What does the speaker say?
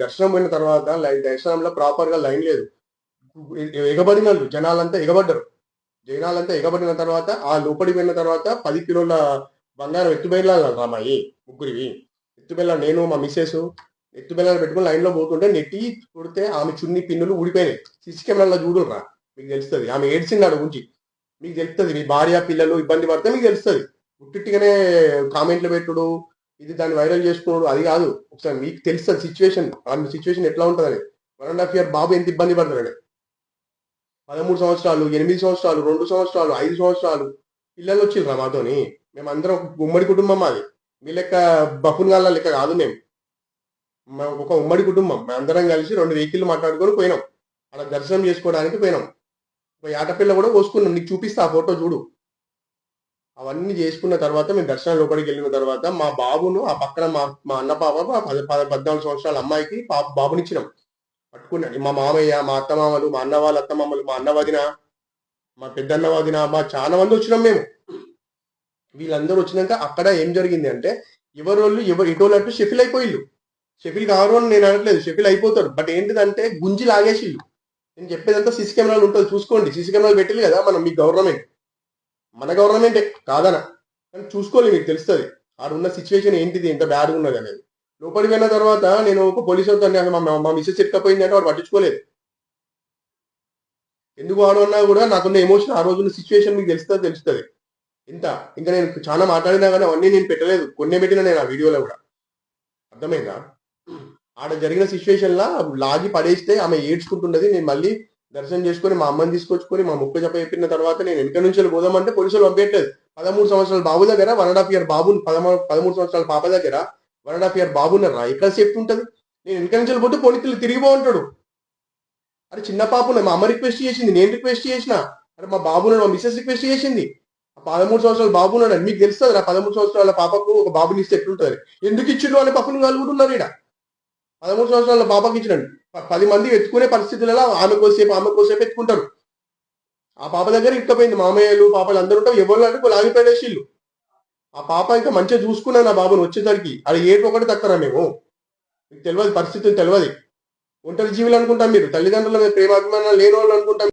దర్శనం పోయిన తర్వాత దర్శనంలో ప్రాపర్ గా లైన్ లేదు. ఎగబడినళ్ళు జనాలంతా ఎగబడ్డారు. జనాలంతా ఎగబడిన తర్వాత ఆ లోపలికి వెళ్ళిన తర్వాత 10 కిలోల బంగారం ఎత్తుబెళ్ళాలి రామాయి ముగ్గురివి. ఎత్తుబెళ్ళ నేను మా మిస్సెస్ ఎత్తుబెళ్ళాలు పెట్టుకుని లైన్ లో పోతుంటే నెట్టి కొడితే ఆమె చున్ని పిన్నులు ఊడిపోయినాయి. సిసి కెమెరాలో చూడురా, మీకు తెలుస్తుంది. ఆమె ఏడ్చింది గురించి, మీకు తెలుస్తుంది. మీ భార్య పిల్లలు ఇబ్బంది పడితే మీకు తెలుస్తుంది. ఉట్టిగానే కామెంట్లు పెట్టుడు, ఇది దాన్ని వైరల్ చేసుకున్నాడు అది కాదు. ఒకసారి మీకు తెలుస్తుంది సిచ్యువేషన్, ఆమె సిచ్యువేషన్ ఎట్లా ఉంటుందని. 1.5 year బాబు ఎంత ఇబ్బంది పడతాడని. 13 సంవత్సరాలు, 8 సంవత్సరాలు, 2 సంవత్సరాలు, 5 సంవత్సరాలు పిల్లలు వచ్చిండ్రా మాతోని. మేమందరం ఉమ్మడి కుటుంబం మాది. మీ లెక్క బఫున్గాళ్ళ లెక్క కాదు. మేము ఒక ఉమ్మడి కుటుంబం. మేమందరం కలిసి 2 వెహికల్ మాట్లాడుకొని పోయినాం. అలా దర్శనం చేసుకోవడానికి పోయినాం. ఆటపిల్ల కూడా కోసుకున్నాం. నీకు చూపిస్తా ఆ ఫోటో చూడు. అవన్నీ చేసుకున్న తర్వాత మేము దర్శనం లోపలికి వెళ్ళిన తర్వాత మా బాబును ఆ పక్కన మా అన్న పాప 14 సంవత్సరాల అమ్మాయికి బాబునిచ్చినాం. పట్టుకున్నాడు మా మామయ్య, మా అత్తమామలు, మా అన్న వాళ్ళ అత్తమామలు, మా అన్న వదిన, మా పెద్దన్న వదిన, మా చాలా మంది వచ్చినాం మేము. వీళ్ళందరూ వచ్చినాక అక్కడ ఏం జరిగింది అంటే ఎవరు ఇటోళ్ళు అంటూ షెఫిల్ అయిపోయిళ్ళు. షెఫిల్ కావడం అని నేను అనట్లేదు, షెఫిల్ అయిపోతారు. బట్ ఏంటిదంటే గుంజి లాగేసిళ్ళు. నేను చెప్పేదంతా సీసీ కెమెరాలు ఉంటుంది చూసుకోండి. సీసీ కెమెరాలు పెట్టిల్లు కదా మీ గవర్నమెంట్, మన గవర్నమెంటే కాదన, కానీ చూసుకోవాలి, మీకు తెలుస్తుంది ఆడ ఉన్న సిచ్యువేషన్ ఏంటిది, ఎంత బ్యాడ్గా ఉన్నది అనేది. లోపలికి వెళ్ళిన తర్వాత నేను ఒక పోలీసు మా మిస్సెస్ ఎక్కపోయింది అంటే వాడు పట్టించుకోలేదు. ఎందుకు వాడు అన్నా కూడా నాకున్న ఎమోషన్, ఆ రోజున్న సిచ్యువేషన్ మీకు తెలుస్తుంది ఇంత. ఇంకా నేను చాలా మాట్లాడినా కానీ అవన్నీ నేను పెట్టలేదు, కొన్ని పెట్టినా నేను ఆ వీడియోలో కూడా. అర్థమైందా? ఆడ జరిగిన సిచ్యువేషన్ లా లాగి పడేస్తే ఆమె ఏడ్చుకుంటున్నది. నేను మళ్ళీ దర్శనం చేసుకుని మా అమ్మని తీసుకొచ్చుకొని మా ముక్క చెప్పిన తర్వాత నేను వెనక నుంచి పోదామంటే పోలీసులు పంపించలేదు. 13 సంవత్సరాల బాబు దగ్గర 1.5 year బాబు, 13 సంవత్సరాల పాప దగ్గర 1.5 year బాబు ఉన్నారా, ఎక్కడ సేఫ్టీ ఉంటుంది? నేను వెనక నుంచి పోతే పోలీసులు తిరిగిపో ఉంటాడు. అరే చిన్న పాప మా అమ్మ రిక్వెస్ట్ చేసింది, నేను రిక్వెస్ట్ చేసిన. అరే మా బాబున్నాడు, మా మిస్సెస్ రిక్వెస్ట్ చేసింది. 13 సంవత్సరాల బాబు ఉన్నాడు. మీకు తెలుస్తుంది 13 సంవత్సరాల పాపకు ఒక బాబుని ఇస్తే ఎట్లుంటుంది. ఎందుకు ఇచ్చిండు అనే పక్కన కలుగుతున్నారు ఇక్కడ. 13 సంవత్సరాల పాపకి ఇచ్చినండి. 10 మంది ఎత్తుకునే పరిస్థితులలో ఆమె కోసేపు ఎత్తుకుంటారు. ఆ పాప దగ్గర ఇట్టపోయింది. మామయ్యలు పాపలు అందరూ ఉంటారు. ఎవరు అంటే వాళ్ళు ఆగిపోయేసిళ్ళు. ఆ పాప ఇంకా మంచిగా చూసుకున్నాను నా బాబుని వచ్చేసరికి. అది ఏటు ఒకటి తక్కరా మేము, మీకు తెలియదు పరిస్థితులు తెలియదు. ఒంటరి జీవులు అనుకుంటాం మీరు, తల్లిదండ్రుల మీద ప్రేమాభిమానాలు లేని వాళ్ళు అనుకుంటాం.